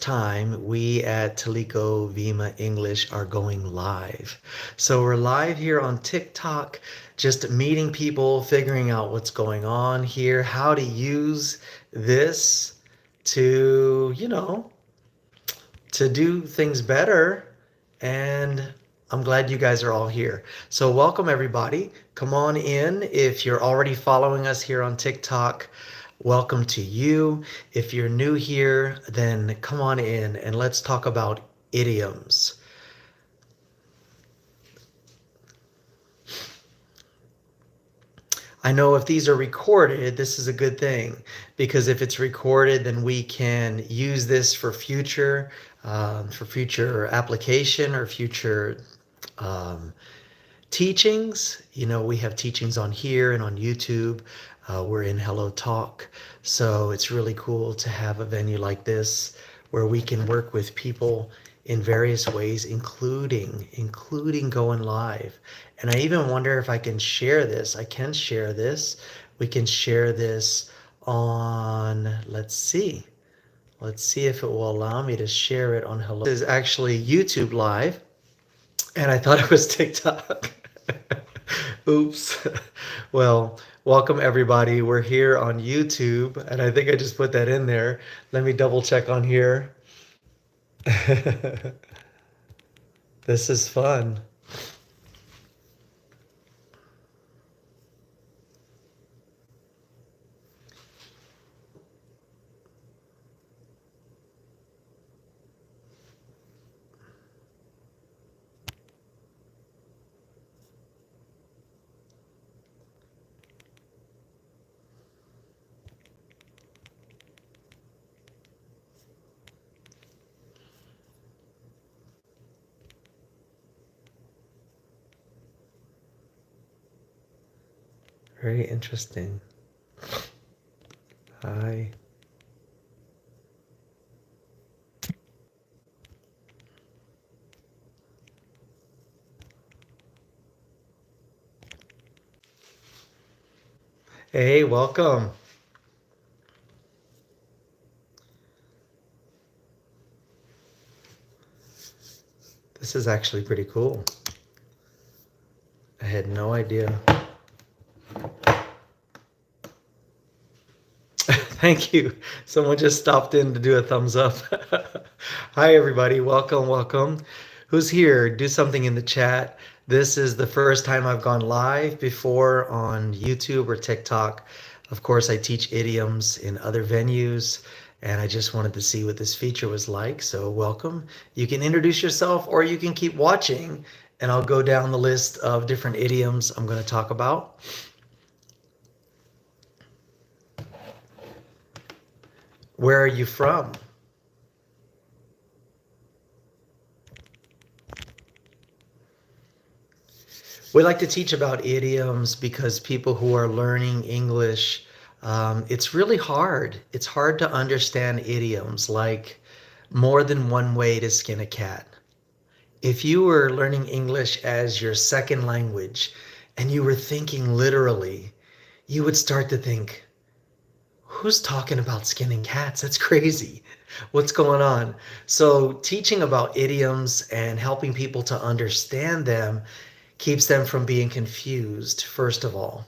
time we at Taliko Vima English are going live. So we're live here on TikTok, just meeting people, figuring out what's going on here, how to use this to, to do things better. And I'm glad you guys are all here. So welcome everybody. Come on in. If you're already following us here on TikTok, welcome to you. If you're new here, then come on in and let's talk about idioms. I know if these are recorded, this is a good thing because if it's recorded, then we can use this for future application or future um, teachings. We have teachings on here and on YouTube. We're in Hello Talk. So it's really cool to have a venue like this where we can work with people in various ways, including going live. And I even wonder if I can share this. I can share this. We can share this on, let's see. Let's see if it will allow me to share it on Hello. This is actually YouTube Live, and I thought it was TikTok. Oops. Well, welcome everybody. We're here on YouTube, and I think I just put that in there. Let me double check on here. This is fun. Very interesting. Hi. Hey, welcome. This is actually pretty cool. I had no idea. Thank you. Someone just stopped in to do a thumbs up. Hi, everybody. Welcome, welcome. Who's here? Do something in the chat. This is the first time I've gone live before on YouTube or TikTok. Of course, I teach idioms in other venues, and I just wanted to see what this feature was like. So, welcome. You can introduce yourself, or you can keep watching, and I'll go down the list of different idioms I'm going to talk about. Where are you from? We like to teach about idioms because people who are learning English, it's really hard. It's hard to understand idioms like more than one way to skin a cat. If you were learning English as your second language and you were thinking literally, you would start to think, who's talking about skinning cats? That's crazy. What's going on? So, teaching about idioms and helping people to understand them keeps them from being confused, first of all.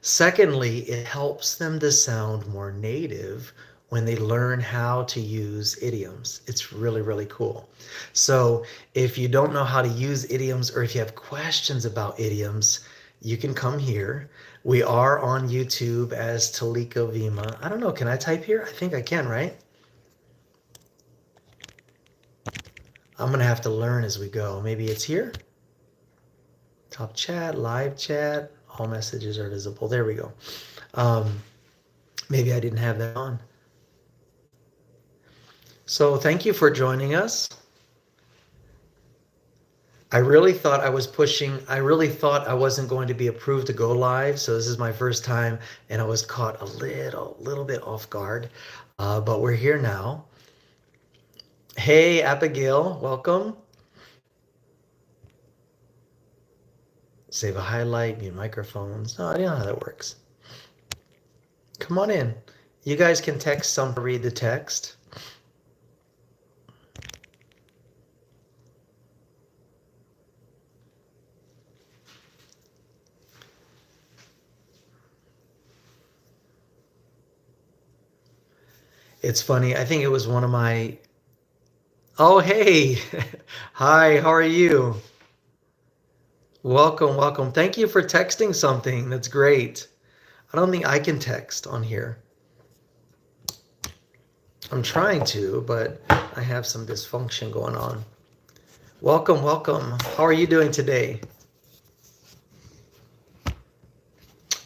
Secondly, it helps them to sound more native when they learn how to use idioms. It's really, really cool. So, if you don't know how to use idioms or if you have questions about idioms, you can come here. We are on YouTube as Taliko Vima. I don't know, can I type here? I think I can, right? I'm going to have to learn as we go. Maybe it's here. Top chat, live chat, all messages are visible. There we go. Maybe I didn't have that on. So thank you for joining us. I really thought I wasn't going to be approved to go live. So this is my first time and I was caught a little bit off guard. But we're here now. Hey, Abigail, welcome. Save a highlight, mute microphones. No, I don't know how that works. Come on in. You guys can text some to read the text. It's funny. I think it was one of my. Oh, hey. Hi, how are you? Welcome, welcome. Thank you for texting something. That's great. I don't think I can text on here. I'm trying to, but I have some dysfunction going on. Welcome, welcome. How are you doing today?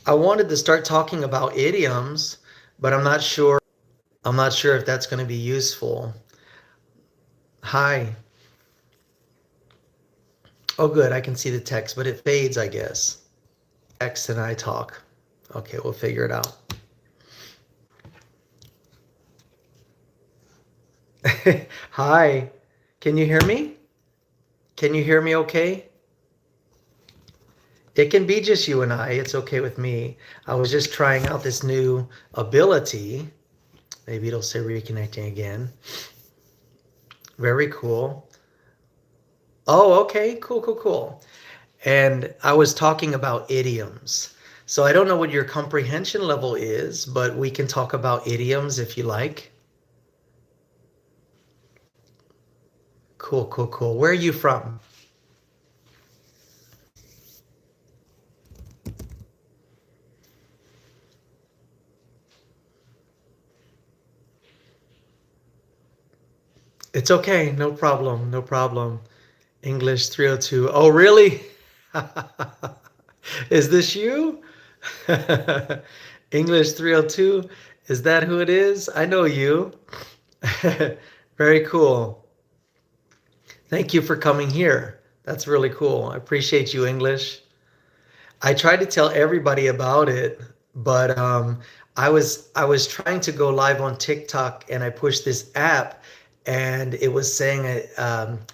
I wanted to start talking about idioms, but I'm not sure. I'm not sure if that's going to be useful. Hi. Oh, good. I can see the text, but it fades, I guess. Text and I talk. Okay, we'll figure it out. Hi. Can you hear me? Can you hear me okay? It can be just you and I. It's okay with me. I was just trying out this new ability. Maybe it'll say reconnecting again. Very cool. Oh, okay. Cool, cool, cool. And I was talking about idioms. So I don't know what your comprehension level is, but we can talk about idioms if you like. Cool, cool, cool. Where are you from? It's okay. No problem. No problem. English 302. Oh, really? Is this you? English 302. Is that who it is? I know you. Very cool. Thank you for coming here. That's really cool. I appreciate you, English. I tried to tell everybody about it, but I was trying to go live on TikTok and I pushed this app and it was saying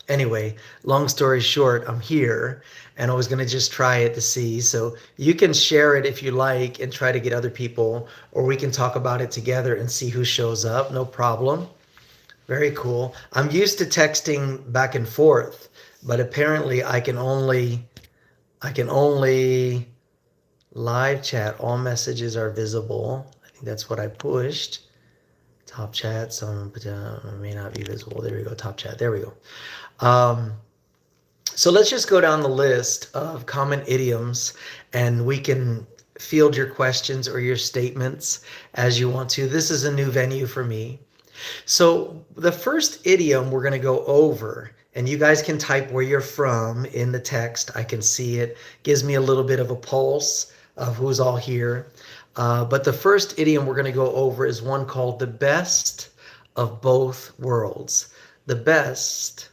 anyway, long story short, I'm here and I was gonna just try it to see. So you can share it if you like and try to get other people, or we can talk about it together and see who shows up. No problem. Very cool. I'm used to texting back and forth, but apparently I can only live chat, all messages are visible. I think that's what I pushed. Top chat, some may not be visible. There we go, top chat. There we go. Um, so let's just go down the list of common idioms and we can field your questions or your statements as you want to. This is a new venue for me. So the first idiom we're going to go over, and you guys can type where you're from in the text. I can see it. Gives me a little bit of a pulse of who's all here. But the first idiom we're going to go over is one called the best of both worlds. The best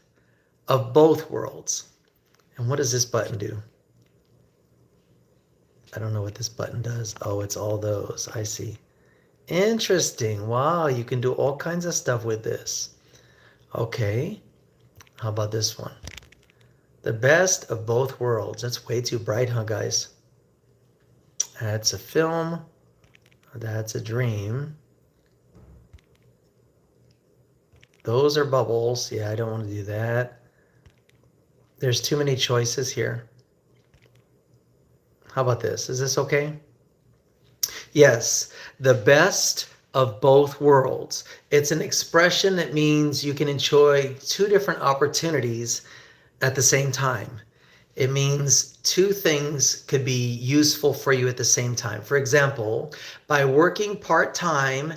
of both worlds. And what does this button do? I don't know what this button does. Oh, it's all those. I see. Interesting. Wow, you can do all kinds of stuff with this. Okay. How about this one? The best of both worlds. That's way too bright, huh, guys? That's a film. That's a dream. Those are bubbles. Yeah, I don't want to do that. There's too many choices here. How about this? Is this okay? Yes, the best of both worlds. It's an expression that means you can enjoy two different opportunities at the same time. It means two things could be useful for you at the same time. For example, by working part time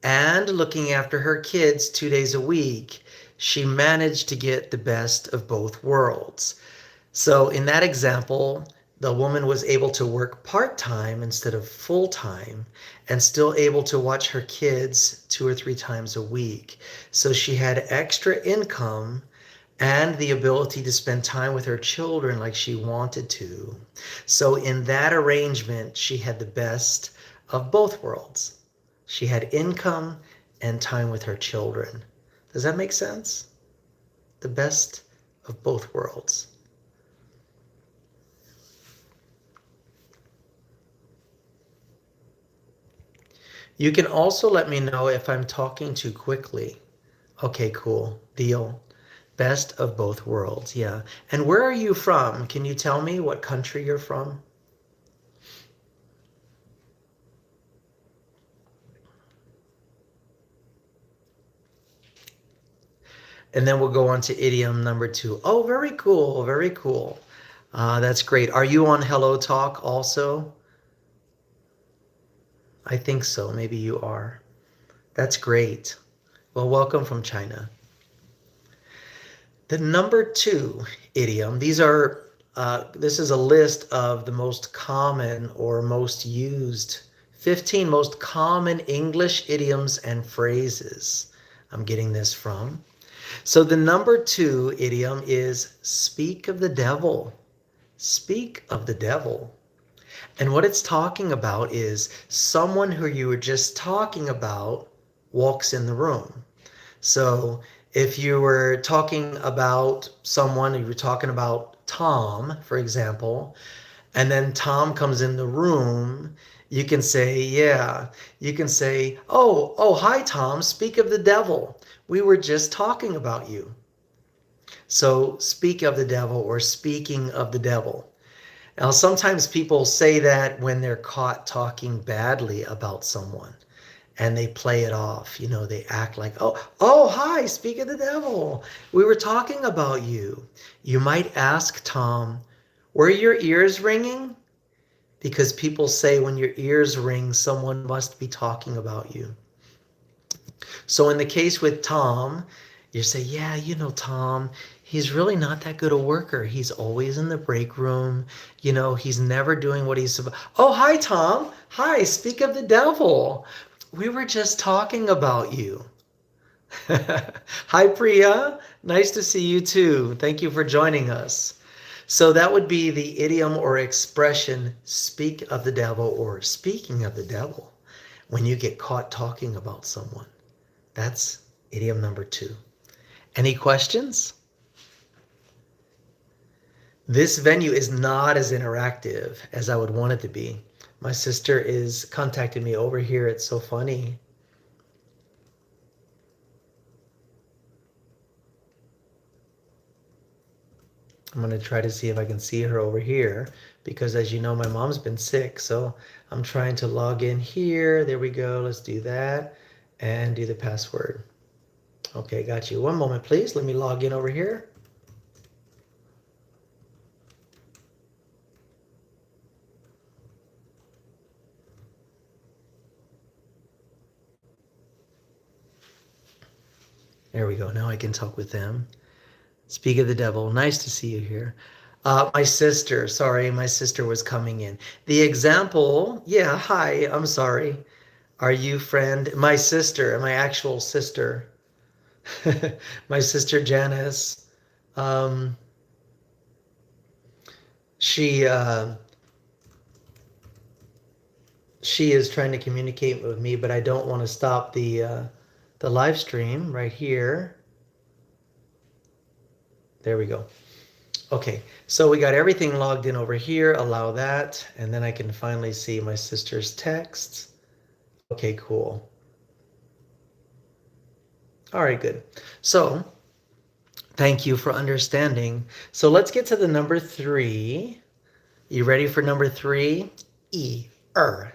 and looking after her kids 2 days a week, she managed to get the best of both worlds. So, in that example, the woman was able to work part time instead of full time and still able to watch her kids 2 or 3 times a week. So, she had extra income and the ability to spend time with her children like she wanted to. So, in that arrangement, she had the best of both worlds. She had income and time with her children. Does that make sense? The best of both worlds. You can also let me know if I'm talking too quickly. Okay, cool. Deal. Best of both worlds. Yeah. And where are you from? Can you tell me what country you're from? And then we'll go on to idiom number 2. Oh, very cool. Very cool. That's great. Are you on Hello Talk also? I think so. Maybe you are. That's great. Well, welcome from China. The number 2 idiom, this is a list of the most common or most used 15 most common English idioms and phrases. I'm getting this from. So the number 2 idiom is speak of the devil. Speak of the devil. And what it's talking about is someone who you were just talking about walks in the room. So if you were talking about someone, you were talking about Tom, for example, and then Tom comes in the room, you can say, oh, hi, Tom, speak of the devil. We were just talking about you. So speak of the devil or speaking of the devil. Now, sometimes people say that when they're caught talking badly about someone and they play it off. They act like, oh, hi, speak of the devil. We were talking about you. You might ask Tom, were your ears ringing? Because people say when your ears ring, someone must be talking about you. So in the case with Tom, you say, yeah, Tom, he's really not that good a worker. He's always in the break room. He's never doing what he's supposed. Oh, hi, Tom. Hi, speak of the devil. We were just talking about you. Hi, Priya. Nice to see you too. Thank you for joining us. So that would be the idiom or expression, speak of the devil or speaking of the devil, when you get caught talking about someone. That's idiom number 2. Any questions? This venue is not as interactive as I would want it to be. My sister is contacting me over here. It's so funny. I'm going to try to see if I can see her over here because, as you know, my mom's been sick. So I'm trying to log in here. There we go. Let's do that and do the password. Okay, got you. One moment, please. Let me log in over here. There we go. Now I can talk with them. Speak of the devil. Nice to see you here. My sister was coming in. The example, yeah, hi, I'm sorry. Are you friend? My sister, my actual sister. My sister Janice. She is trying to communicate with me, but I don't want to stop the live stream right here. There we go. Okay, so we got everything logged in over here. Allow that, and then I can finally see my sister's texts. Okay, cool. All right, good. So thank you for understanding. So let's get to the number 3. You ready for number 3?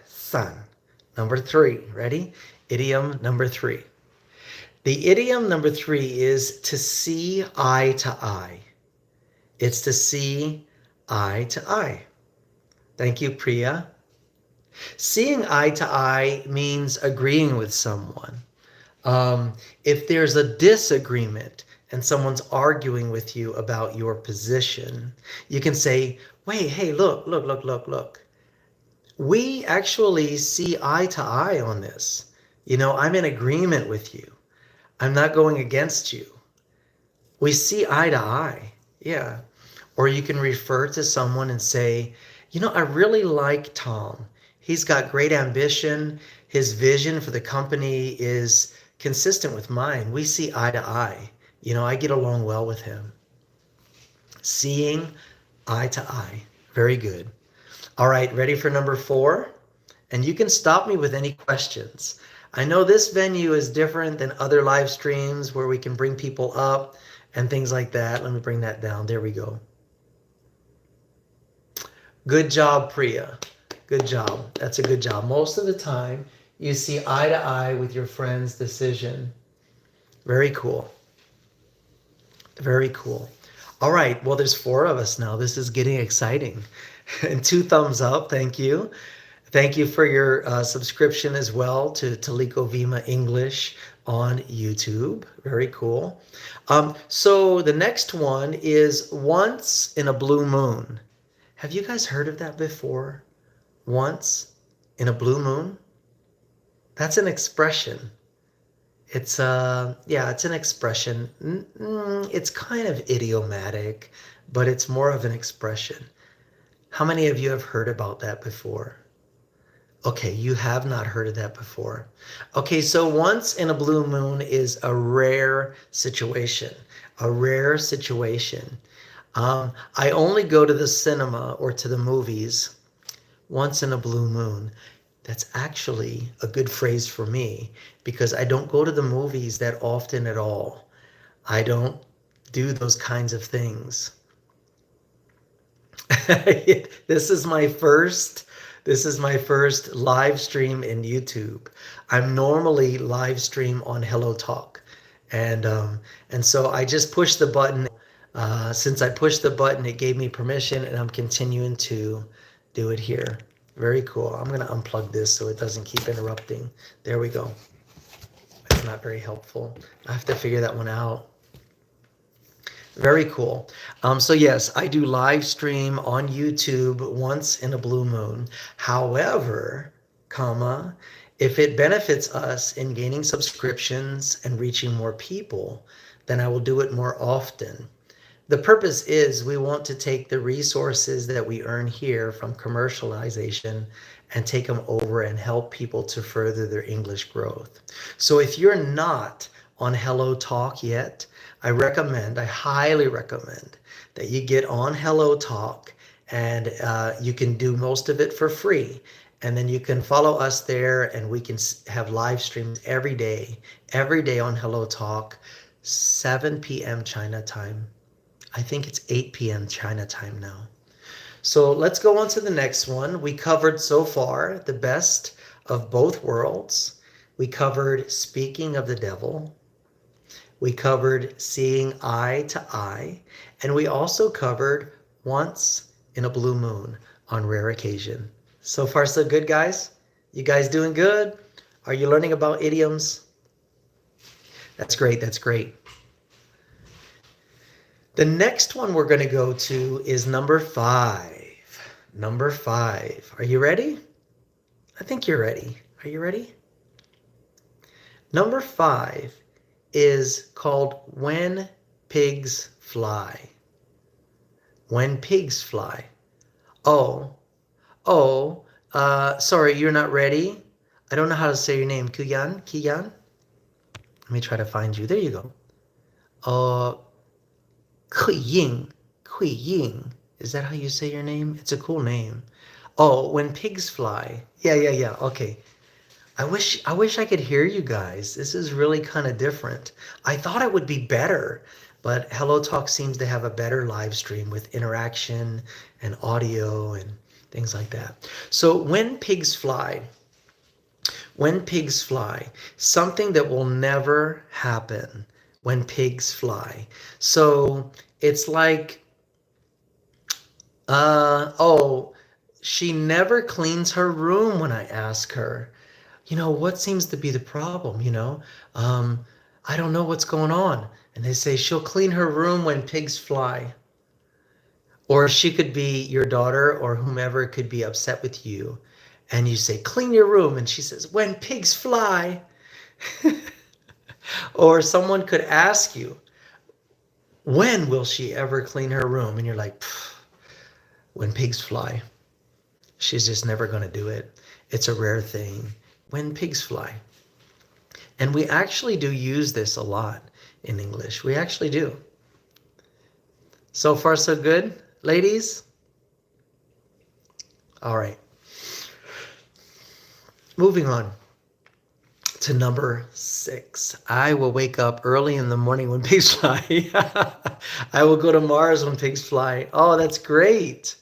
San. Number 3, ready? Idiom number 3. The idiom number 3 is to see eye to eye. It's to see eye to eye. Thank you, Priya. Seeing eye to eye means agreeing with someone. If there's a disagreement and someone's arguing with you about your position, you can say, wait, hey, look. We actually see eye to eye on this. I'm in agreement with you. I'm not going against you. We see eye to eye. Yeah. Or you can refer to someone and say, I really like Tom. He's got great ambition. His vision for the company is consistent with mine. We see eye to eye. I get along well with him. Seeing eye to eye. Very good. All right, ready for number 4? And you can stop me with any questions. I know this venue is different than other live streams where we can bring people up and things like that. Let me bring that down. There we go. Good job, Priya. Good job. That's a good job. Most of the time, you see eye to eye with your friend's decision. Very cool. Very cool. All right. Well, there's four of us now. This is getting exciting. And two thumbs up. Thank you. Thank you for your subscription as well to Taliko Vima English on YouTube. Very cool. So the next one is once in a blue moon. Have you guys heard of that before? Once in a blue moon? That's an expression. It's yeah, it's an expression. It's kind of idiomatic, but it's more of an expression. How many of you have heard about that before? Okay, you have not heard of that before. Okay, so once in a blue moon is a rare situation. A rare situation. I only go to the cinema or to the movies once in a blue moon. That's actually a good phrase for me because I don't go to the movies that often at all. I don't do those kinds of things. This is my first live stream in YouTube. I'm normally live stream on Hello Talk. And so I just pushed the button. Since I pushed the button, it gave me permission and I'm continuing to do it here. Very cool. I'm going to unplug this so it doesn't keep interrupting. There we go. That's not very helpful. I have to figure that one out. Very cool. So yes, I do live stream on YouTube once in a blue moon. However, comma, if it benefits us in gaining subscriptions and reaching more people, then I will do it more often. The purpose is we want to take the resources that we earn here from commercialization and take them over and help people to further their English growth. So if you're not on Hello Talk yet, I highly recommend that you get on Hello Talk and you can do most of it for free. And then you can follow us there and we can have live streams every day on Hello Talk, 7 p.m. China time. I think it's 8 p.m. China time now. So let's go on to the next one. We covered so far the best of both worlds. We covered speaking of the devil. We covered seeing eye to eye. And we also covered once in a blue moon on rare occasion. So far, so good, guys? You guys doing good? Are you learning about idioms? That's great. That's great. The next one we're going to go to is number 5. Number 5. Are you ready? I think you're ready. Are you ready? Number 5 is called When Pigs Fly. When pigs fly. Oh, sorry, you're not ready? I don't know how to say your name. Kiyan? Let me try to find you. There you go. Kui Ying. Is that how you say your name? It's a cool name. Oh, When Pigs Fly. Yeah. Okay. I wish I could hear you guys. This is really kind of different. I thought it would be better, but Hello Talk seems to have a better live stream with interaction and audio and things like that. So when pigs fly, something that will never happen when pigs fly. So it's like, she never cleans her room when I ask her. What seems to be the problem, I don't know what's going on. And they say she'll clean her room when pigs fly. Or she could be your daughter or whomever could be upset with you. And you say, clean your room. And she says, when pigs fly. Or someone could ask you, when will she ever clean her room? And you're like, when pigs fly. She's just never going to do it. It's a rare thing. When pigs fly. And we actually do use this a lot in English. We actually do. So far, so good, ladies? All right. Moving on to number 6. I will wake up early in the morning when pigs fly. I will go to Mars when pigs fly. Oh, that's great.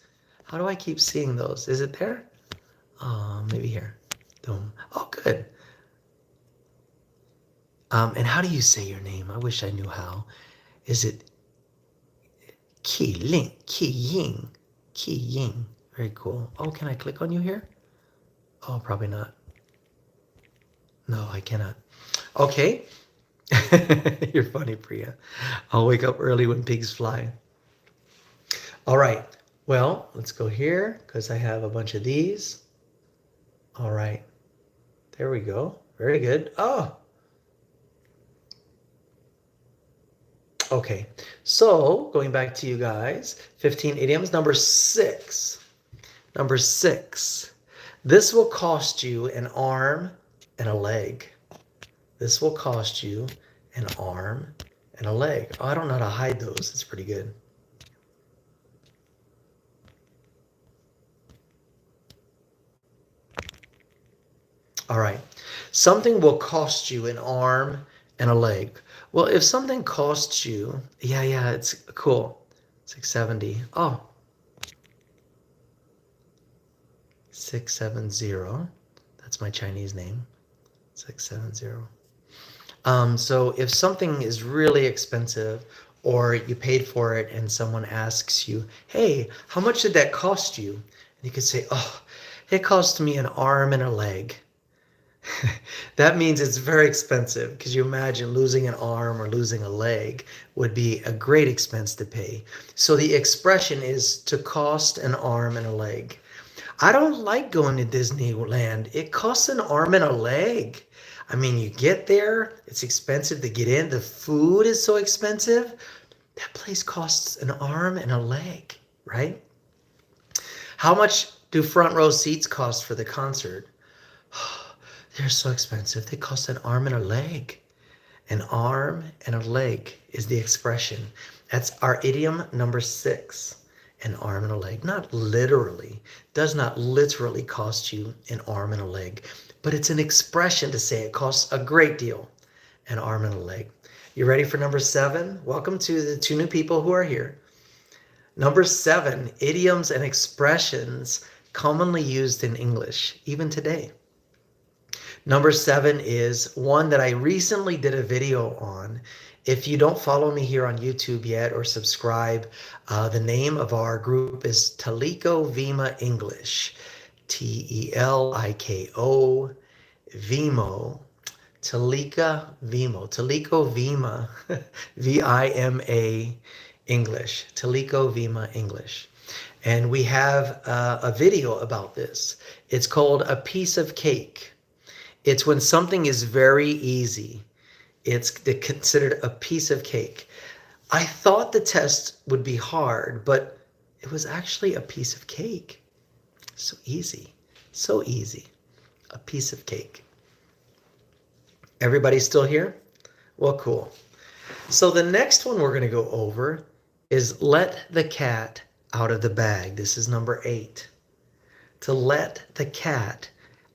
How do I keep seeing those? Is it there? Oh, maybe here. Oh, good. And how do you say your name? I wish I knew how. Is it Qi Ling, Qi Ying, Qi Ying. Very cool. Oh, can I click on you here? Oh, probably not. No, I cannot. Okay. You're funny, Priya. I'll wake up early when pigs fly. All right. Well, let's go here because I have a bunch of these. All right. There we go. Very good. Oh, okay. So going back to you guys, 15 idioms. Number six. Number six. This will cost you an arm and a leg. This will cost you an arm and a leg. Oh, I don't know how to hide those. It's pretty good. All right. Something will cost you an arm and a leg. Well, if something costs you, yeah, it's cool. 670. Oh, 670. That's my Chinese name. 670. So if something is really expensive or you paid for it and someone asks you, hey, how much did that cost you? And you could say, oh, it cost me an arm and a leg. That means it's very expensive because you imagine losing an arm or losing a leg would be a great expense to pay. So the expression is to cost an arm and a leg. I don't like going to Disneyland. It costs an arm and a leg. I mean, you get there, it's expensive to get in. The food is so expensive. That place costs an arm and a leg, right? How much do front row seats cost for the concert? They're so expensive. They cost an arm and a leg. An arm and a leg is the expression. That's our idiom number six. An arm and a leg. Not literally. Does not literally cost you an arm and a leg. But it's an expression to say it costs a great deal. An arm and a leg. You ready for number seven? Welcome to the two new people who are here. Number seven, idioms and expressions commonly used in English, even today. Number seven is one that I recently did a video on. If you don't follow me here on YouTube yet or subscribe, the name of our group is Teliko Vima English. Teliko Vimo. Teliko Vima, Vima English. Teliko Vima English. And we have a video about this. It's called A Piece of Cake. It's when something is very easy. It's considered a piece of cake. I thought the test would be hard, but it was actually a piece of cake. So easy. So easy. A piece of cake. Everybody still here? Well, cool. So the next one we're going to go over is let the cat out of the bag. This is number 8. To let the cat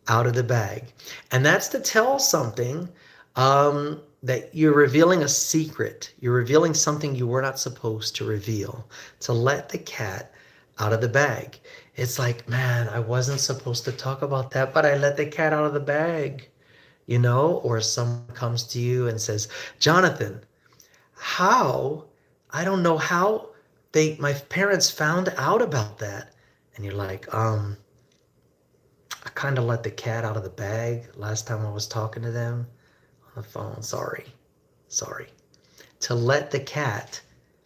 out of the bag. And that's to tell something that you're revealing a secret. You're revealing something you were not supposed to reveal. To let the cat out of the bag. It's like, man, I wasn't supposed to talk about that, but I let the cat out of the bag. You know, or someone comes to you and says, Jonathan, how? I don't know how my parents found out about that. And you're like, I kind of let the cat out of the bag last time I was talking to them on the phone. Sorry. To let the cat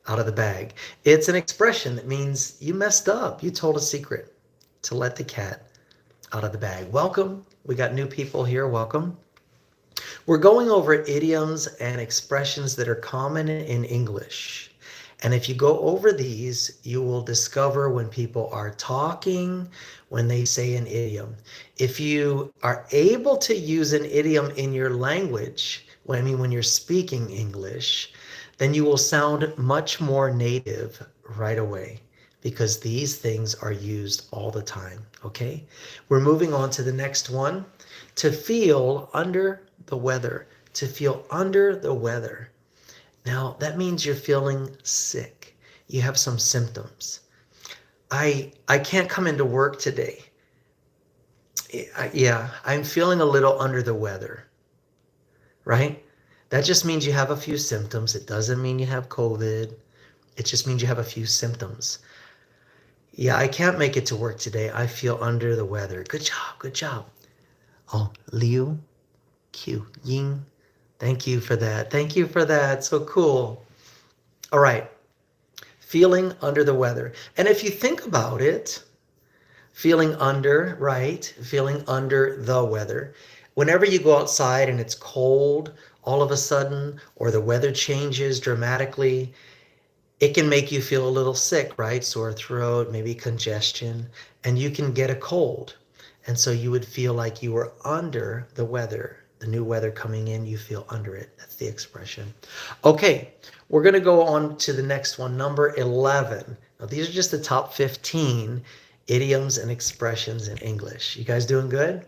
out of the bag. It's an expression that means you messed up. You told a secret. To let the cat out of the bag. Welcome. We got new people here. Welcome. We're going over idioms and expressions that are common in English. And if you go over these, you will discover when people are talking, when they say an idiom. If you are able to use an idiom in your language, when you're speaking English, then you will sound much more native right away because these things are used all the time, okay? We're moving on to the next one. To feel under the weather. To feel under the weather. Now, that means you're feeling sick. You have some symptoms. I can't come into work today. I'm feeling a little under the weather, right? That just means you have a few symptoms. It doesn't mean you have COVID. It just means you have a few symptoms. Yeah, I can't make it to work today. I feel under the weather. Good job, good job. Oh, Liu, Q, Ying. Thank you for that. Thank you for that. So cool. All right. Feeling under the weather. And if you think about it, feeling under, right? Feeling under the weather. Whenever you go outside and it's cold all of a sudden, or the weather changes dramatically, it can make you feel a little sick, right? Sore throat, maybe congestion, and you can get a cold. And so you would feel like you were under the weather. The new weather coming in, you feel under it. That's the expression. Okay, we're going to go on to the next one, number 11. Now, these are just the top 15 idioms and expressions in English. You guys doing good?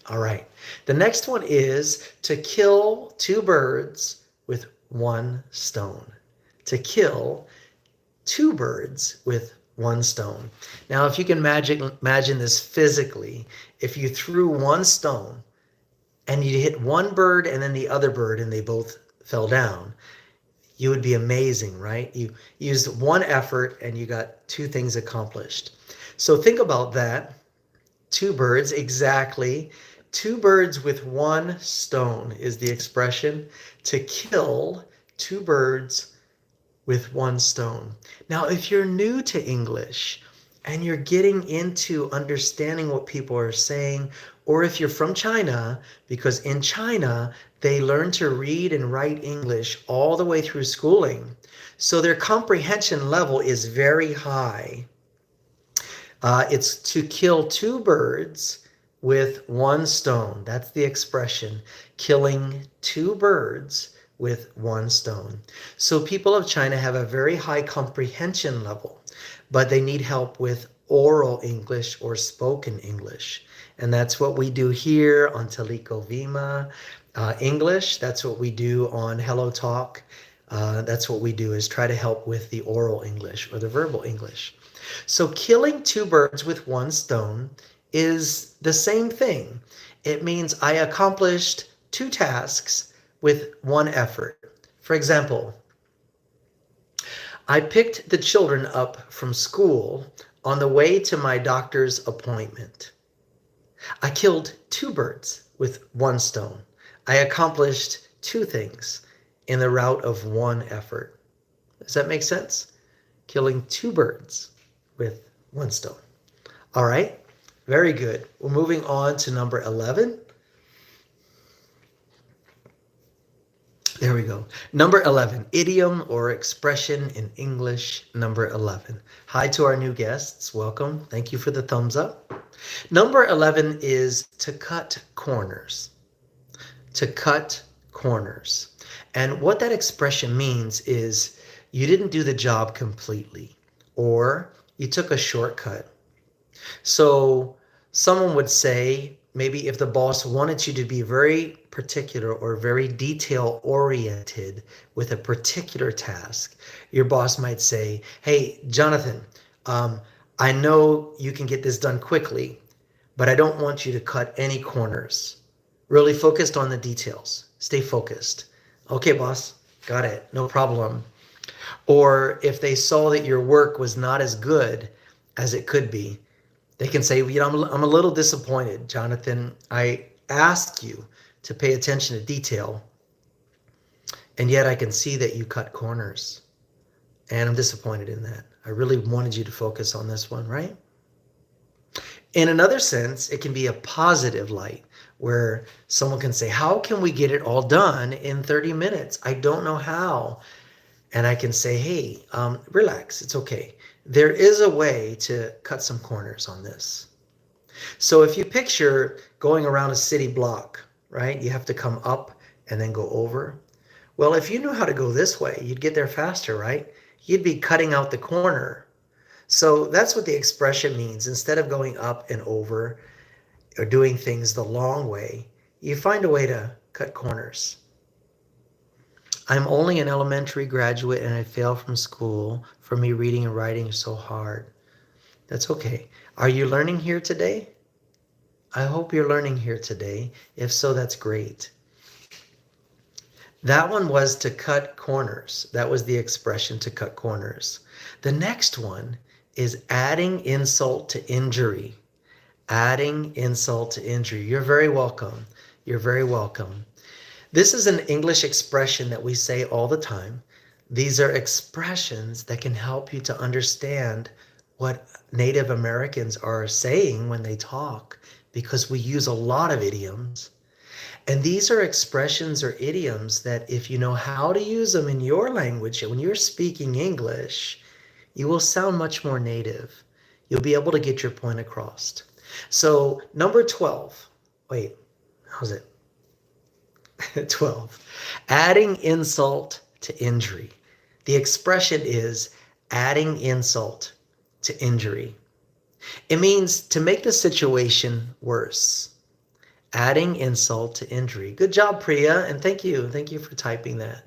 All right. The next one is to kill two birds with one stone. To kill two birds with one stone. Now, if you can imagine this physically, if you threw one stone and you hit one bird and then the other bird and they both fell down, you would be amazing, right? You used one effort and you got two things accomplished. So think about that. Two birds, exactly. Two birds with one stone is the expression. To kill two birds with one stone. Now, if you're new to English and you're getting into understanding what people are saying, or if you're from China, because in China, they learn to read and write English all the way through schooling. So their comprehension level is very high. It's to kill two birds with one stone. That's the expression, killing two birds with one stone. So people of China have a very high comprehension level, but they need help with oral English or spoken English. And that's what we do here on Taliko Vima English. That's what we do on Hello Talk. That's what we do, is try to help with the oral English or the verbal English. So killing two birds with one stone is the same thing. It means I accomplished two tasks with one effort. For example, I picked the children up from school on the way to my doctor's appointment. I killed two birds with one stone. I accomplished two things in the route of one effort. Does that make sense? Killing two birds with one stone. All right, very good. We're moving on to number 11. There we go. Number 11, idiom or expression in English, number 11. Hi to our new guests. Welcome. Thank you for the thumbs up. Number 11 is to cut corners. To cut corners. And what that expression means is you didn't do the job completely, or you took a shortcut. So someone would say, maybe if the boss wanted you to be very particular or very detail oriented with a particular task, your boss might say, hey, Jonathan, I know you can get this done quickly, but I don't want you to cut any corners. Really focused on the details. Stay focused. Okay, boss, got it. No problem. Or if they saw that your work was not as good as it could be, they can say, I'm a little disappointed, Jonathan. I asked you to pay attention to detail, and yet I can see that you cut corners, and I'm disappointed in that. I really wanted you to focus on this one, right? In another sense, it can be a positive light where someone can say, how can we get it all done in 30 minutes? I don't know how. And I can say, hey, relax, it's okay. There is a way to cut some corners on this. So if you picture going around a city block, right? You have to come up and then go over. Well, if you knew how to go this way, you'd get there faster, right? You'd be cutting out the corner. So that's what the expression means. Instead of going up and over or doing things the long way, you find a way to cut corners. I'm only an elementary graduate and I failed from school. For me, reading and writing is so hard. That's okay. Are you learning here today? I hope you're learning here today. If so, that's great. That one was to cut corners. That was the expression, to cut corners. The next one is adding insult to injury. Adding insult to injury. You're very welcome. You're very welcome. This is an English expression that we say all the time. These are expressions that can help you to understand what Native Americans are saying when they talk, because we use a lot of idioms. And these are expressions or idioms that if you know how to use them in your language, when you're speaking English, you will sound much more native. You'll be able to get your point across. So number 12, wait, how's it? 12, adding insult to injury. The expression is adding insult to injury. It means to make the situation worse. Adding insult to injury. Good job, Priya, and thank you. Thank you for typing that.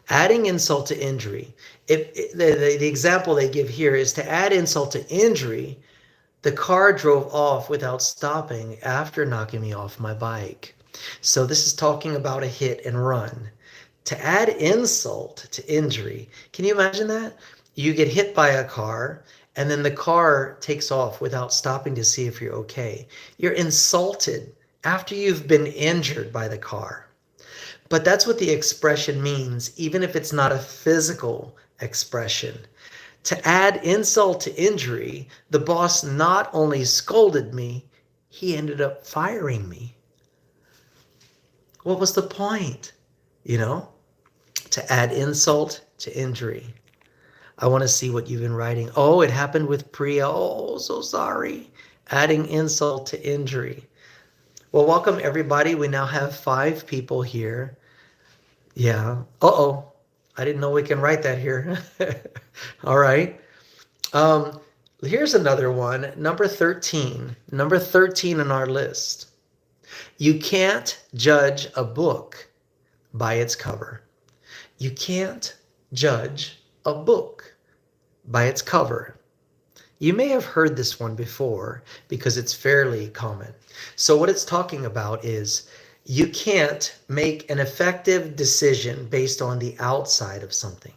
Adding insult to injury. The example they give here is to add insult to injury, the car drove off without stopping after knocking me off my bike. So this is talking about a hit and run. To add insult to injury, can you imagine that? You get hit by a car and then the car takes off without stopping to see if you're okay. You're insulted after you've been injured by the car. But that's what the expression means, even if it's not a physical expression. To add insult to injury, the boss not only scolded me, he ended up firing me. What was the point? You know, to add insult to injury. I want to see what you've been writing. Oh, it happened with Priya. Oh, so sorry. Adding insult to injury. Well, welcome everybody. We now have 5 people here. Yeah. Uh-oh. I didn't know we can write that here. All right. Here's another one. Number 13. Number 13 on our list. You can't judge a book by its cover. You can't judge a book by its cover. You may have heard this one before because it's fairly common. So what it's talking about is you can't make an effective decision based on the outside of something.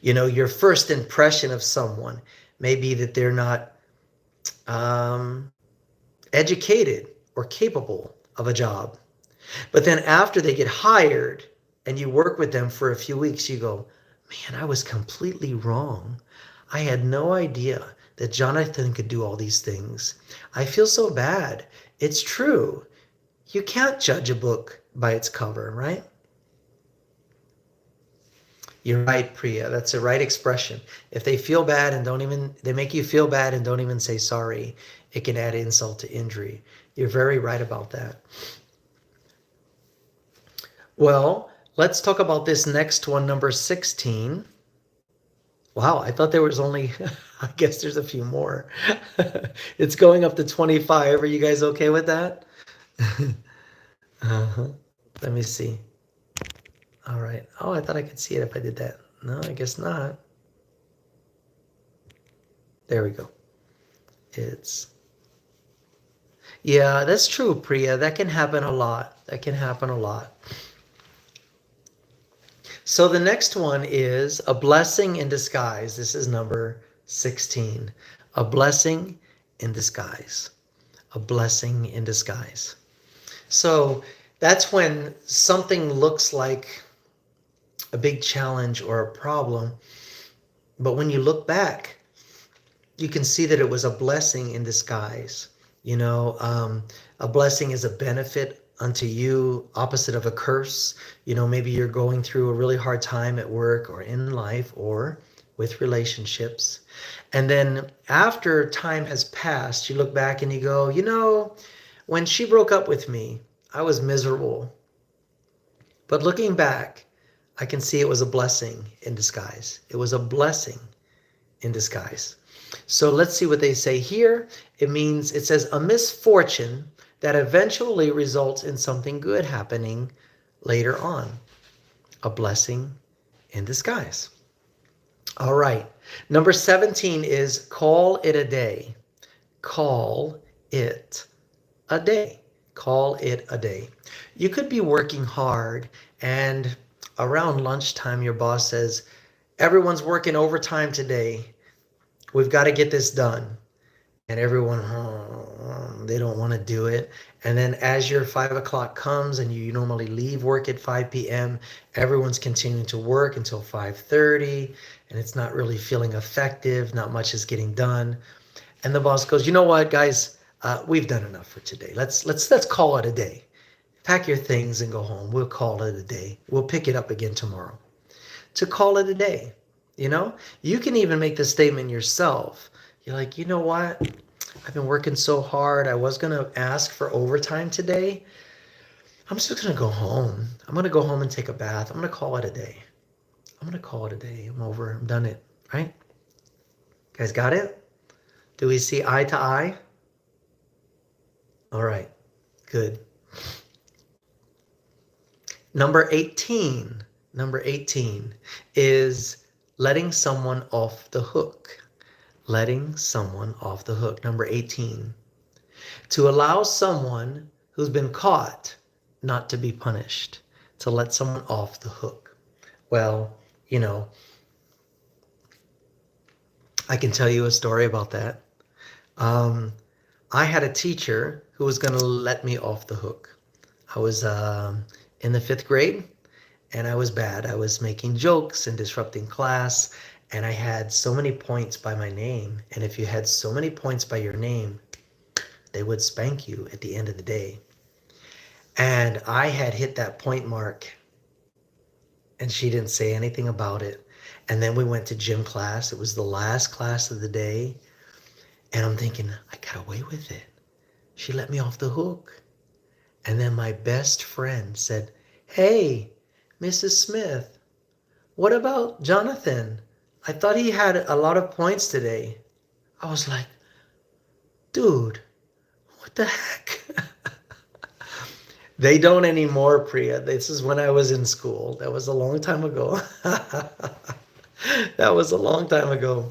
You know, your first impression of someone may be that they're not educated or capable of a job. But then after they get hired and you work with them for a few weeks, you go, man, I was completely wrong. I had no idea that Jonathan could do all these things. I feel so bad. It's true. You can't judge a book by its cover, right? You're right, Priya. That's the right expression. If they feel bad and they make you feel bad and don't even say sorry, it can add insult to injury. You're very right about that. Well, let's talk about this next one, number 16. Wow, I thought there was only, I guess there's a few more. It's going up to 25. Are you guys okay with that? Let me see. All right. Oh, I thought I could see it if I did that. No, I guess not. There we go. Yeah, that's true, Priya. That can happen a lot. That can happen a lot. So the next one is a blessing in disguise. This is number 16. A blessing in disguise. A blessing in disguise. So that's when something looks like a big challenge or a problem, but when you look back, you can see that it was a blessing in disguise. You know, a blessing is a benefit unto you, opposite of a curse. You know, maybe you're going through a really hard time at work or in life or with relationships. And then after time has passed, you look back and you go, you know, when she broke up with me, I was miserable. But looking back, I can see it was a blessing in disguise. It was a blessing in disguise. So let's see what they say here. It says a misfortune that eventually results in something good happening later on. A blessing in disguise. All right. Number 17 is call it a day. Call it a day. Call it a day. You could be working hard and around lunchtime your boss says, everyone's working overtime today. We've got to get this done. And everyone, they don't want to do it. And then as your 5 o'clock comes and you normally leave work at 5 p.m., everyone's continuing to work until 5:30, and it's not really feeling effective. Not much is getting done. And the boss goes, you know what, guys, we've done enough for today. Let's call it a day. Pack your things and go home. We'll call it a day. We'll pick it up again tomorrow. To call it a day, you know, you can even make the statement yourself. You're like, you know what? I've been working so hard. I was going to ask for overtime today. I'm just going to go home. I'm going to go home and take a bath. I'm going to call it a day. I'm going to call it a day. I'm over. I'm done it. Right? Guys, got it? Do we see eye to eye? All right. Good. Number 18. Number 18 is letting someone off the hook. Letting someone off the hook. Number 18. To allow someone who's been caught not to be punished. To let someone off the hook. Well, you know, I can tell you a story about that. I had a teacher who was going to let me off the hook. I was in the 5th grade, and I was bad. I was making jokes and disrupting class, and I had so many points by my name. And if you had so many points by your name, they would spank you at the end of the day. And I had hit that point mark, and she didn't say anything about it. And then we went to gym class. It was the last class of the day. And I'm thinking, I got away with it. She let me off the hook. And then my best friend said, hey, Mrs. Smith, what about Jonathan? I thought he had a lot of points today. I was like, dude, what the heck? They don't anymore, Priya. This is when I was in school. That was a long time ago. That was a long time ago.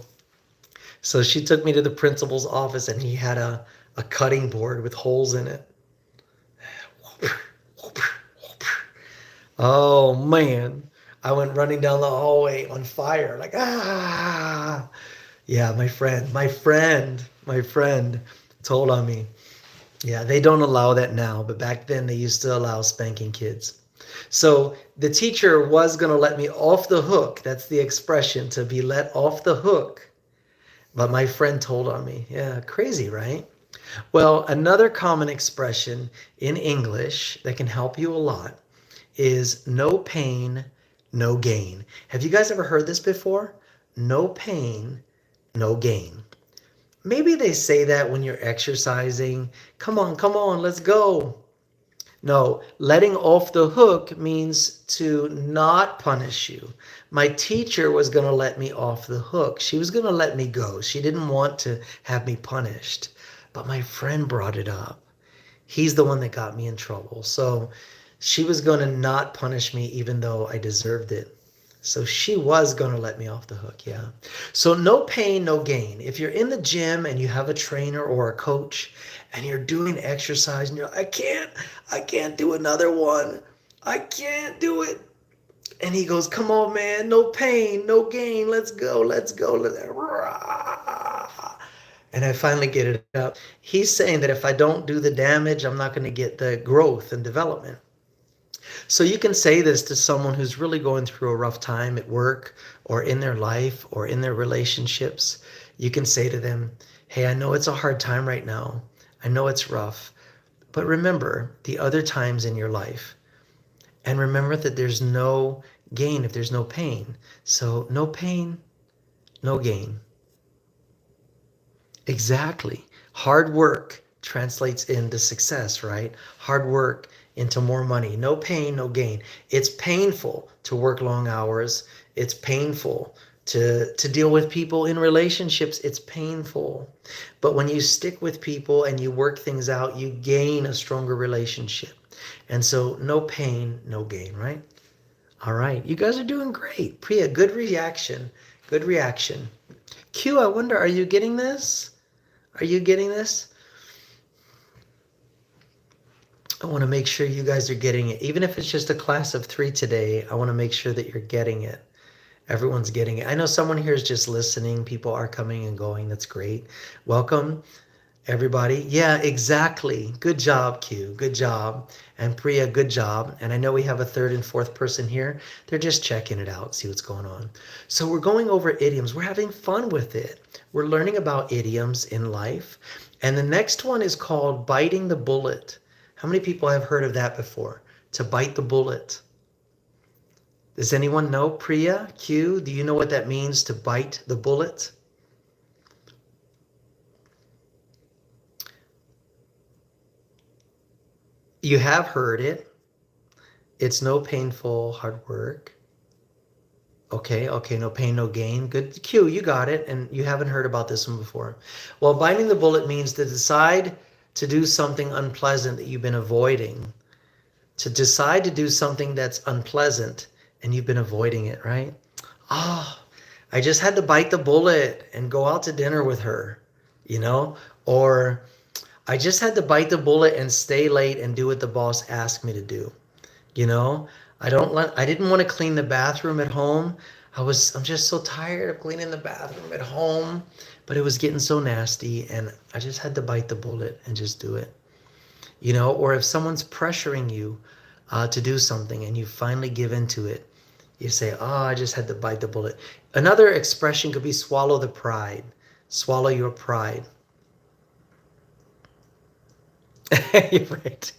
So she took me to the principal's office, and he had a cutting board with holes in it. Oh man, I went running down the hallway on fire, like, ah. Yeah, my friend told on me. Yeah, they don't allow that now, but back then they used to allow spanking kids. So the teacher was going to let me off the hook. That's the expression, to be let off the hook. But my friend told on me. Yeah, crazy, right? Well, another common expression in English that can help you a lot is no pain, no gain. Have you guys ever heard this before? No pain, no gain. Maybe they say that when you're exercising. Come on, let's go. No, letting off the hook means to not punish you. My teacher was going to let me off the hook. She was going to let me go. She didn't want to have me punished. But my friend brought it up. He's the one that got me in trouble. So she was going to not punish me even though I deserved it. So she was going to let me off the hook, yeah. So no pain, no gain. If you're in the gym and you have a trainer or a coach and you're doing exercise and you're like, I can't do another one. I can't do it. And he goes, come on, man, no pain, no gain. Let's go. And I finally get it up. He's saying that if I don't do the damage, I'm not going to get the growth and development. So you can say this to someone who's really going through a rough time at work or in their life or in their relationships. You can say to them, hey, I know it's a hard time right now. I know it's rough. But remember the other times in your life. And remember that there's no gain if there's no pain. So no pain, no gain. Exactly. Hard work translates into success, right? Hard work into more money. No pain, no gain. It's painful to work long hours. It's painful to deal with people in relationships. It's painful. But when you stick with people and you work things out, you gain a stronger relationship. And so no pain, no gain, right? All right. You guys are doing great. Priya, good reaction. Good reaction. Q, I wonder, are you getting this? Are you getting this? I want to make sure you guys are getting it. Even if it's just a class of 3 today, I want to make sure that you're getting it. Everyone's getting it. I know someone here is just listening. People are coming and going. That's great. Welcome. Everybody, yeah, exactly. Good job, Q. Good job. And Priya, good job. And I know we have a third and fourth person here. They're just checking it out, see what's going on. So we're going over idioms. We're having fun with it. We're learning about idioms in life. And the next one is called biting the bullet. How many people have heard of that before? To bite the bullet. Does anyone know? Priya, Q, do you know what that means to bite the bullet? You have heard it. It's no painful hard work. Okay, okay, no pain, no gain. Good. Q, you got it. And you haven't heard about this one before. Well, biting the bullet means to decide to do something unpleasant that you've been avoiding. To decide to do something that's unpleasant and you've been avoiding it, right? Ah, oh, I just had to bite the bullet and go out to dinner with her, you know? Or I just had to bite the bullet and stay late and do what the boss asked me to do. You know, I didn't want to clean the bathroom at home. I'm just so tired of cleaning the bathroom at home, but it was getting so nasty and I just had to bite the bullet and just do it. You know, or if someone's pressuring you to do something and you finally give into it, you say, "Oh, I just had to bite the bullet." Another expression could be swallow the pride. Swallow your pride. You're right.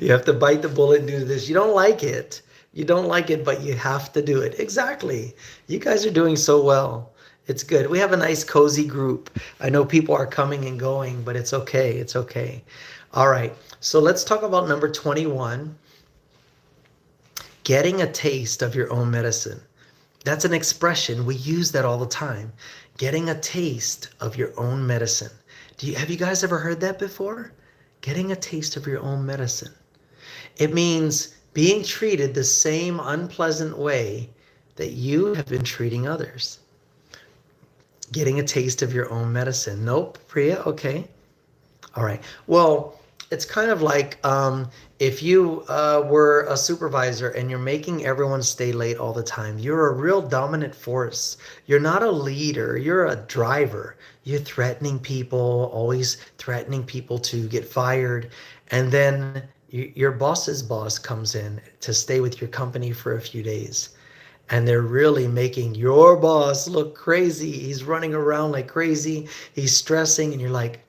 You have to bite the bullet and do this. You don't like it. You don't like it, but you have to do it. Exactly. You guys are doing so well. It's good. We have a nice cozy group. I know people are coming and going, but it's okay. It's okay. All right. So let's talk about number 21. Getting a taste of your own medicine. That's an expression. We use that all the time. Getting a taste of your own medicine. Have you guys ever heard that before? Getting a taste of your own medicine. It means being treated the same unpleasant way that you have been treating others. Getting a taste of your own medicine. Nope, Priya, okay. All right. Well, it's kind of like if you were a supervisor and you're making everyone stay late all the time, you're a real dominant force. You're not a leader, you're a driver. You're threatening people, always threatening people to get fired. And then your boss's boss comes in to stay with your company for a few days. And they're really making your boss look crazy. He's running around like crazy. He's stressing, and you're like,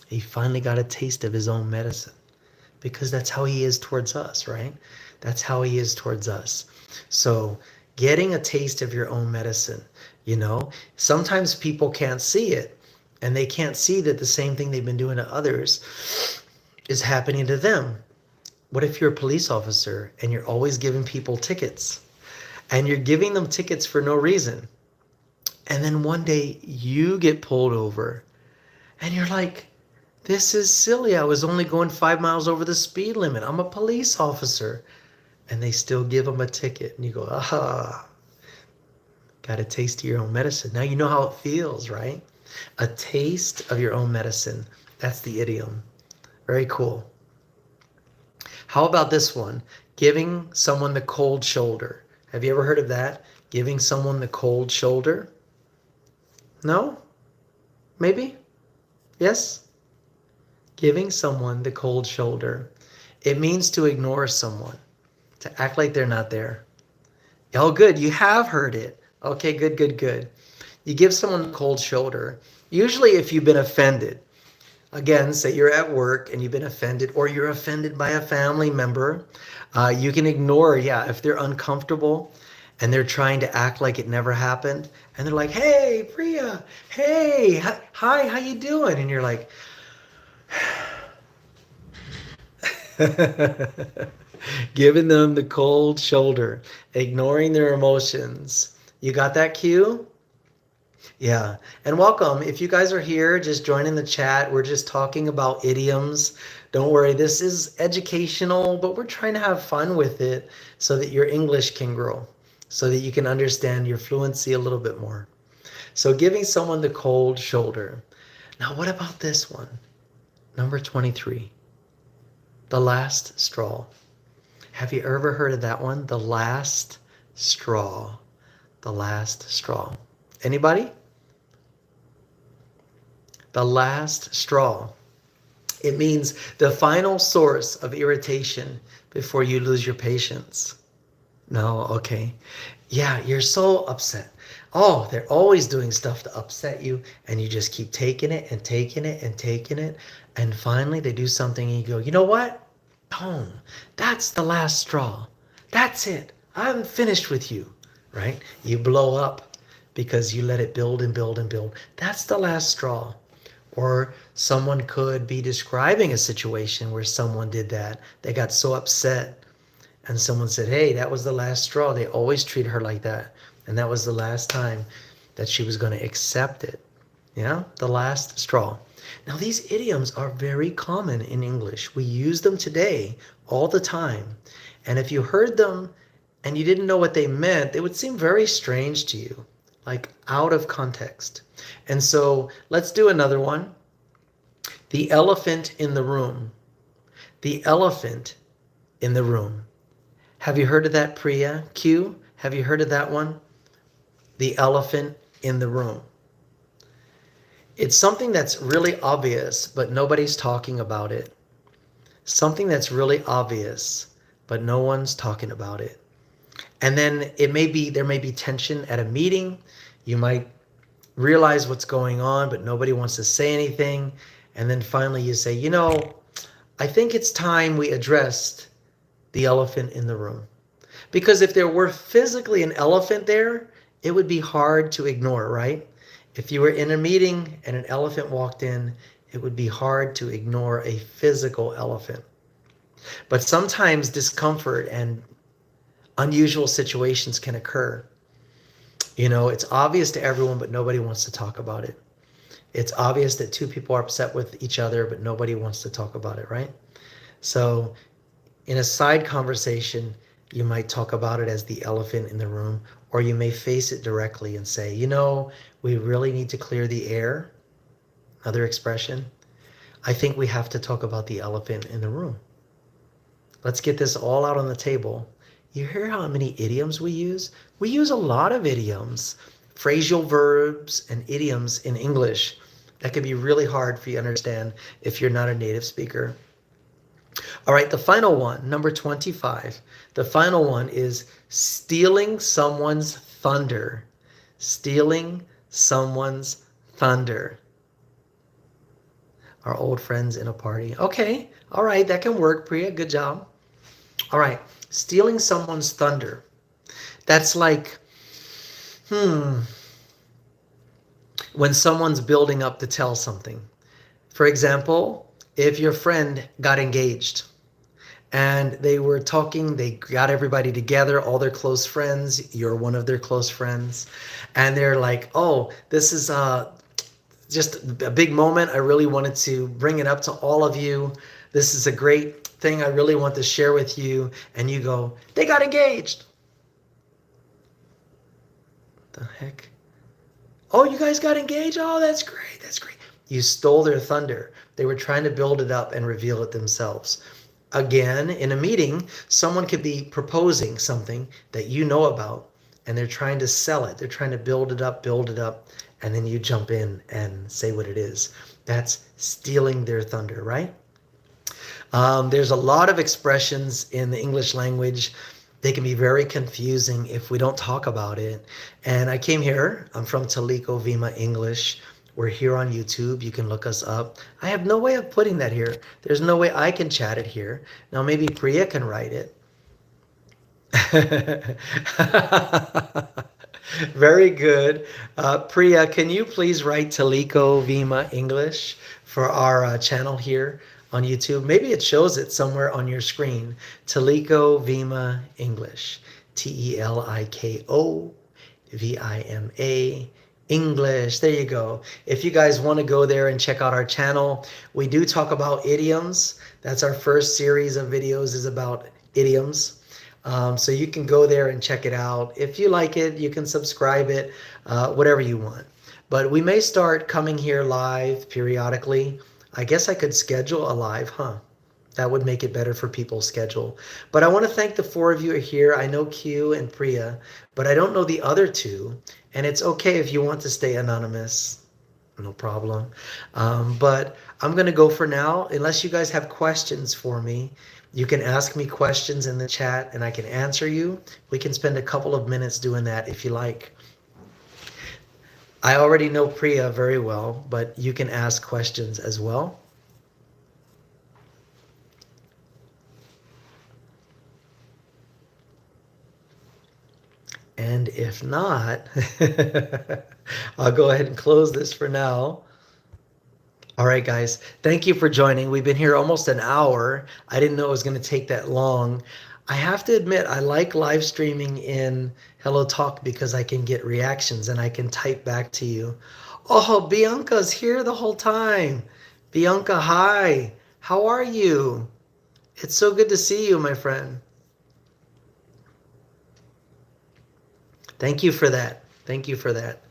he finally got a taste of his own medicine, because that's how he is towards us, right? That's how he is towards us. So getting a taste of your own medicine, you know, sometimes people can't see it, and they can't see that the same thing they've been doing to others is happening to them. What if you're a police officer and you're always giving people tickets, and you're giving them tickets for no reason, and then one day you get pulled over and you're like, this is silly. I was only going 5 miles over the speed limit. I'm a police officer. And they still give them a ticket. And you go, ah, got a taste of your own medicine. Now you know how it feels, right? A taste of your own medicine. That's the idiom. Very cool. How about this one? Giving someone the cold shoulder. Have you ever heard of that? Giving someone the cold shoulder? No? Maybe? Yes? Giving someone the cold shoulder. It means to ignore someone, to act like they're not there. Oh, good. You have heard it. Okay, good, good, good. You give someone a cold shoulder. Usually if you've been offended, again, say you're at work and you've been offended, or you're offended by a family member, you can ignore, if they're uncomfortable and they're trying to act like it never happened. And they're like, hey, Priya, hey, hi, how you doing? And you're like, giving them the cold shoulder, ignoring their emotions. You got that cue? Yeah. And welcome. If you guys are here, just join in the chat. We're just talking about idioms. Don't worry, this is educational, but we're trying to have fun with it so that your English can grow, so that you can understand your fluency a little bit more. So giving someone the cold shoulder. Now, what about this one? Number 23. The last straw. Have you ever heard of that one? The last straw. The last straw. Anybody? The last straw. It means the final source of irritation before you lose your patience. No, okay. Yeah, you're so upset. Oh, they're always doing stuff to upset you, and you just keep taking it and taking it and taking it. And finally, they do something, and you go, you know what? Boom. That's the last straw. That's it. I'm finished with you, right? You blow up because you let it build and build and build. That's the last straw. Or someone could be describing a situation where someone did that. They got so upset and someone said, hey, that was the last straw. They always treat her like that. And that was the last time that she was going to accept it. Yeah, the last straw. Now, these idioms are very common in English. We use them today all the time. And if you heard them and you didn't know what they meant, they would seem very strange to you, like out of context. And so let's do another one. The elephant in the room. The elephant in the room. Have you heard of that, Priya? Q, have you heard of that one? The elephant in the room. It's something that's really obvious, but nobody's talking about it. Something that's really obvious, but no one's talking about it. And then there may be tension at a meeting. You might realize what's going on, but nobody wants to say anything. And then finally you say, you know, I think it's time we addressed the elephant in the room. Because if there were physically an elephant there, it would be hard to ignore, right? If you were in a meeting and an elephant walked in, it would be hard to ignore a physical elephant. But sometimes discomfort and unusual situations can occur. You know, it's obvious to everyone, but nobody wants to talk about it. It's obvious that two people are upset with each other, but nobody wants to talk about it, right? So in a side conversation, you might talk about it as the elephant in the room, or you may face it directly and say, you know, we really need to clear the air. Another expression. I think we have to talk about the elephant in the room. Let's get this all out on the table. You hear how many idioms we use? We use a lot of idioms, phrasal verbs and idioms in English. That can be really hard for you to understand if you're not a native speaker. All right, the final one, number 25. The final one is stealing someone's thunder. Stealing someone's thunder. Our old friends in a party. Okay, all right, that can work, Priya. Good job. All right, stealing someone's thunder. That's like, when someone's building up to tell something. For example, if your friend got engaged and they were talking, they got everybody together, all their close friends, you're one of their close friends, and they're like, oh, this is just a big moment. I really wanted to bring it up to all of you. This is a great thing I really want to share with you. And you go, they got engaged. The heck? Oh, you guys got engaged? Oh, that's great. That's great. You stole their thunder. They were trying to build it up and reveal it themselves. Again, in a meeting, someone could be proposing something that you know about, and they're trying to sell it. They're trying to build it up, and then you jump in and say what it is. That's stealing their thunder, right? There's a lot of expressions in the English language. They can be very confusing if we don't talk about it. And I came here. I'm from Toliko Vima English. We're here on YouTube. You can look us up. I have no way of putting that here. There's no way I can chat it here. Now maybe Priya can write it. Very good. Priya, can you please write Toliko Vima English for our channel here on YouTube? Maybe it shows it somewhere on your screen. Toliko Vima English. Teliko Vima English. There you go. If you guys want to go there and check out our channel, we do talk about idioms. That's our first series of videos is about idioms. So you can go there and check it out. If you like it, you can subscribe it, whatever you want. But we may start coming here live periodically. I guess I could schedule a live, huh? That would make it better for people's schedule. But I want to thank the four of you are here. I know Q and Priya, but I don't know the other two. And it's okay if you want to stay anonymous. No problem. But I'm going to go for now. Unless you guys have questions for me, you can ask me questions in the chat and I can answer you. We can spend a couple of minutes doing that if you like. I already know Priya very well, but you can ask questions as well. And if not, I'll go ahead and close this for now. All right, guys, thank you for joining. We've been here almost an hour. I didn't know it was going to take that long. I have to admit, I like live streaming in Hello Talk because I can get reactions and I can type back to you. Oh, Bianca's here the whole time. Bianca, hi. How are you? It's so good to see you, my friend. Thank you for that. Thank you for that.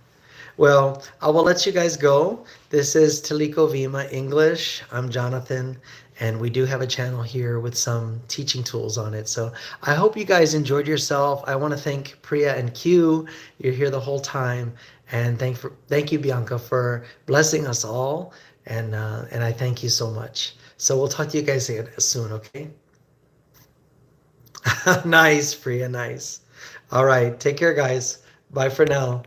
Well, I will let you guys go. This is Taliko Vima English. I'm Jonathan, and we do have a channel here with some teaching tools on it. So I hope you guys enjoyed yourself. I want to thank Priya and Q. You're here the whole time, and thank you, Bianca, for blessing us all. And I thank you so much. So we'll talk to you guys again soon. Okay? Nice, Priya. Nice. All right. Take care, guys. Bye for now.